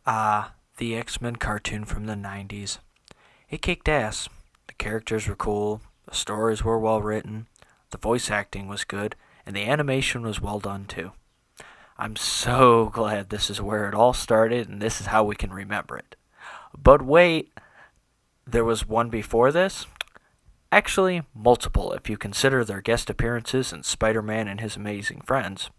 The X-Men cartoon from the 90s. It kicked ass. The characters were cool, the stories were well written, the voice acting was good, and the animation was well done too. I'm so glad this is where it all started and this is how we can remember it. But wait, there was one before this? Actually, multiple if you consider their guest appearances in Spider-Man and His Amazing Friends.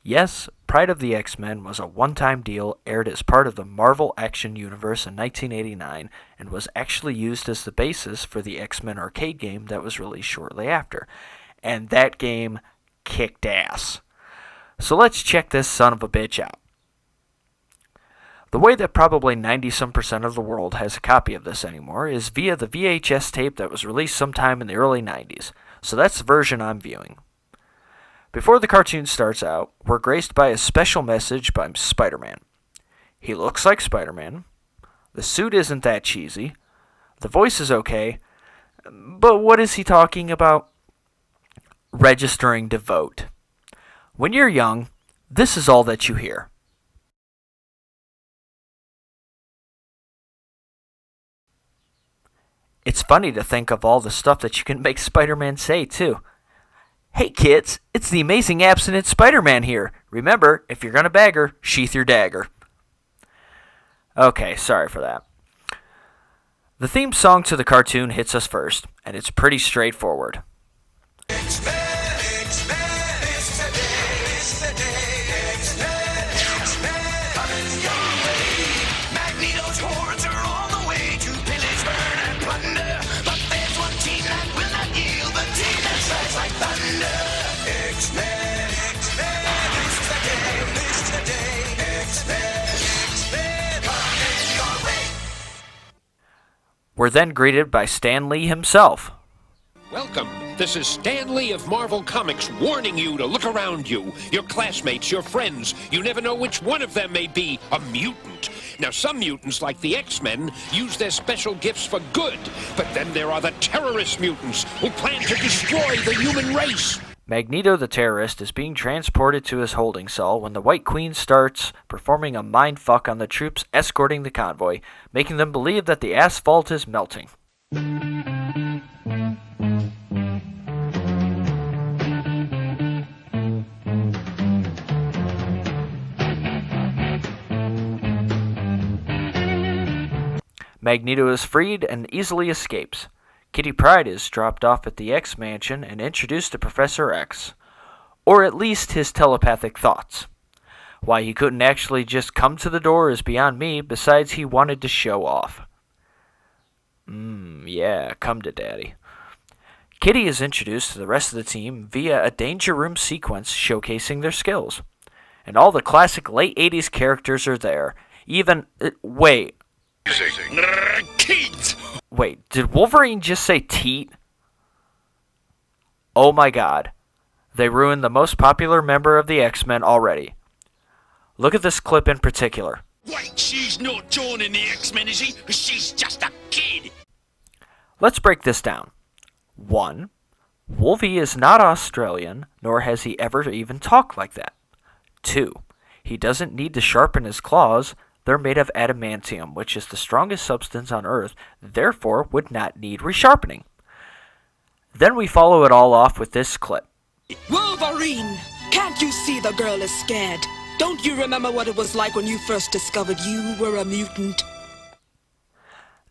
Yes, Pryde of the X-Men was a one-time deal, aired as part of the Marvel Action Universe in 1989, and was actually used as the basis for the X-Men arcade game that was released shortly after. And that game kicked ass. So let's check this son of a bitch out. The way that probably 90-some% of the world has a copy of this anymore is via the VHS tape that was released sometime in the early 90s, so that's the version I'm viewing. Before the cartoon starts out, we're graced by a special message by Spider-Man. He looks like Spider-Man, the suit isn't that cheesy, the voice is okay, but what is he talking about? Registering to vote. When you're young, this is all that you hear. It's funny to think of all the stuff that you can make Spider-Man say, too. Hey kids, it's the amazing abstinent Spider-Man here. Remember, if you're gonna bag her, sheath your dagger. Okay, sorry for that. The theme song to the cartoon hits us first, and it's pretty straightforward. X-Men, X-Men, it's the day, X-Men, X-Men, coming your way. Magneto's hordes are on the way to pillage, burn, and plunder. But there's one team that will not yield, the team that strikes like thunder. X-Men, X-Men, it's the day, X-Men, X-Men, coming your way. We're then greeted by Stan Lee himself. Welcome. This is Stan Lee of Marvel Comics warning you to look around you. Your classmates, your friends. You never know which one of them may be a mutant. Now, some mutants, like the X-Men, use their special gifts for good. But then there are the terrorist mutants who plan to destroy the human race. Magneto the terrorist is being transported to his holding cell when the White Queen starts performing a mindfuck on the troops escorting the convoy, making them believe that the asphalt is melting. Magneto is freed and easily escapes. Kitty Pryde is dropped off at the X Mansion and introduced to Professor X. Or at least his telepathic thoughts. Why he couldn't actually just come to the door is beyond me, besides he wanted to show off. Yeah, come to daddy. Kitty is introduced to the rest of the team via a Danger Room sequence showcasing their skills. And all the classic late 80s characters are there. Even... Wait, Kids! Wait, did Wolverine just say teat? Oh my god. They ruined the most popular member of the X-Men already. Look at this clip in particular. Wait, she's not joining the X-Men, is she? She's just a kid. Let's break this down. 1. Wolvie is not Australian, nor has he ever even talked like that. 2. He doesn't need to sharpen his claws. They're made of adamantium, which is the strongest substance on Earth, therefore would not need resharpening. Then we follow it all off with this clip. Wolverine! Can't you see the girl is scared? Don't you remember what it was like when you first discovered you were a mutant?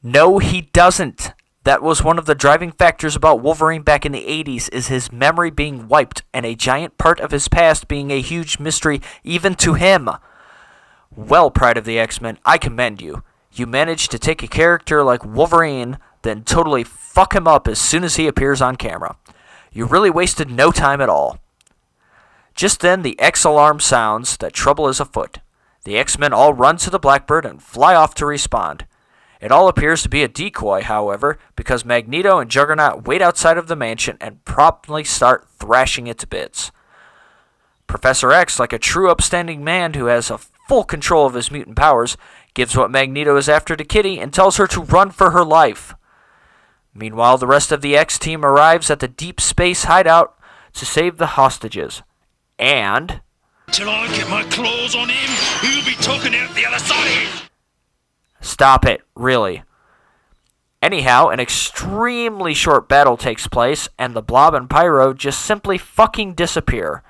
No, he doesn't. That was one of the driving factors about Wolverine back in the 80s, is his memory being wiped and a giant part of his past being a huge mystery even to him. Well, Pryde of the X-Men, I commend you. You managed to take a character like Wolverine, then totally fuck him up as soon as he appears on camera. You really wasted no time at all. Just then, the X alarm sounds that trouble is afoot. The X-Men all run to the Blackbird and fly off to respond. It all appears to be a decoy, however, because Magneto and Juggernaut wait outside of the mansion and promptly start thrashing it to bits. Professor X, like a true upstanding man who has a full control of his mutant powers, gives what Magneto is after to Kitty and tells her to run for her life. Meanwhile, the rest of the X-team arrives at the deep space hideout to save the hostages. And Till I get my claws on him, he'll be talking out the other side. Stop it, really. Anyhow, an extremely short battle takes place, and the Blob and Pyro just simply fucking disappear.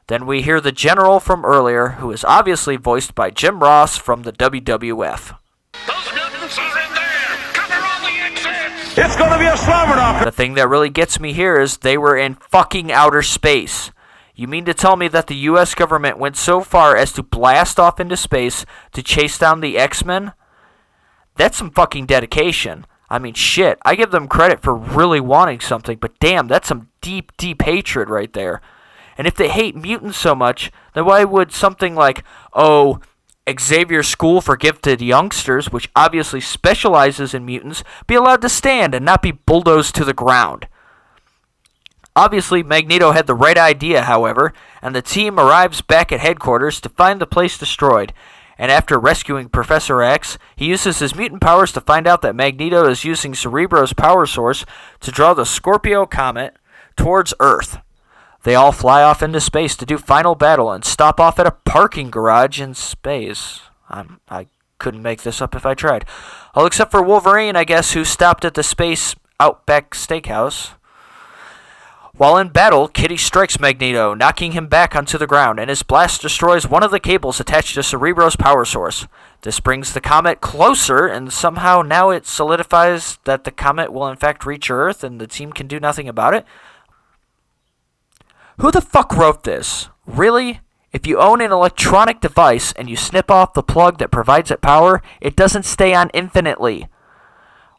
Then we hear the General from earlier, who is obviously voiced by Jim Ross from the WWF. Those mutants are in there! Cover all the exits! It's gonna be a slobber knocker! The thing that really gets me here is they were in fucking outer space. You mean to tell me that the US government went so far as to blast off into space to chase down the X-Men? That's some fucking dedication. I mean, shit, I give them credit for really wanting something, but damn, that's some deep, deep hatred right there. And if they hate mutants so much, then why would something like, Xavier's School for Gifted Youngsters, which obviously specializes in mutants, be allowed to stand and not be bulldozed to the ground? Obviously, Magneto had the right idea, however, and the team arrives back at headquarters to find the place destroyed. And after rescuing Professor X, he uses his mutant powers to find out that Magneto is using Cerebro's power source to draw the Scorpio comet towards Earth. They all fly off into space to do final battle and stop off at a parking garage in space. I couldn't make this up if I tried. All except for Wolverine, I guess, who stopped at the Space Outback Steakhouse. While in battle, Kitty strikes Magneto, knocking him back onto the ground, and his blast destroys one of the cables attached to Cerebro's power source. This brings the comet closer, and somehow now it solidifies that the comet will in fact reach Earth, and the team can do nothing about it. Who the fuck wrote this? Really? If you own an electronic device and you snip off the plug that provides it power, it doesn't stay on infinitely.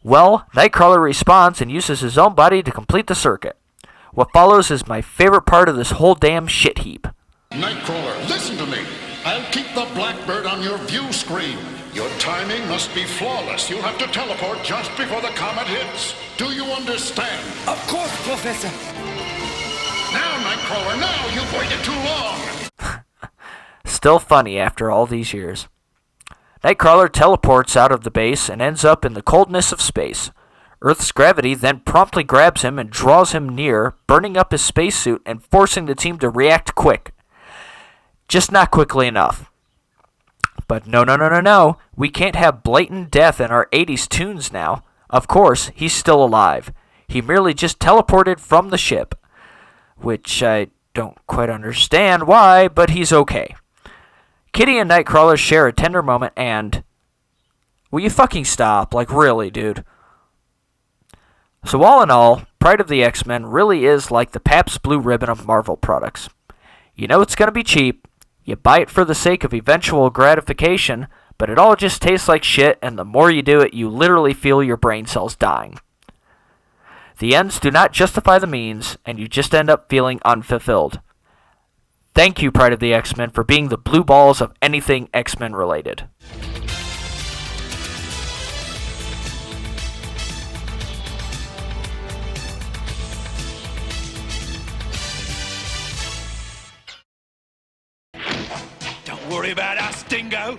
Well, Nightcrawler responds and uses his own body to complete the circuit. What follows is my favorite part of this whole damn shit heap. Nightcrawler, listen to me. I'll keep the Blackbird on your view screen. Your timing must be flawless. You'll have to teleport just before the comet hits. Do you understand? Of course, Professor. Now, Nightcrawler, now! You've waited too long! Still funny after all these years. Nightcrawler teleports out of the base and ends up in the coldness of space. Earth's gravity then promptly grabs him and draws him near, burning up his spacesuit and forcing the team to react quick. Just not quickly enough. But no. We can't have blatant death in our 80s tunes now. Of course, he's still alive. He merely just teleported from the ship. Which I don't quite understand why, but he's okay. Kitty and Nightcrawler share a tender moment and... Will you fucking stop? Like, really, dude. So all in all, Pryde of the X-Men really is like the Pabst Blue Ribbon of Marvel products. You know it's going to be cheap, you buy it for the sake of eventual gratification, but it all just tastes like shit, and the more you do it, you literally feel your brain cells dying. The ends do not justify the means, and you just end up feeling unfulfilled. Thank you, Pryde of the X-Men, for being the blue balls of anything X-Men related. Don't worry about us, Dingo.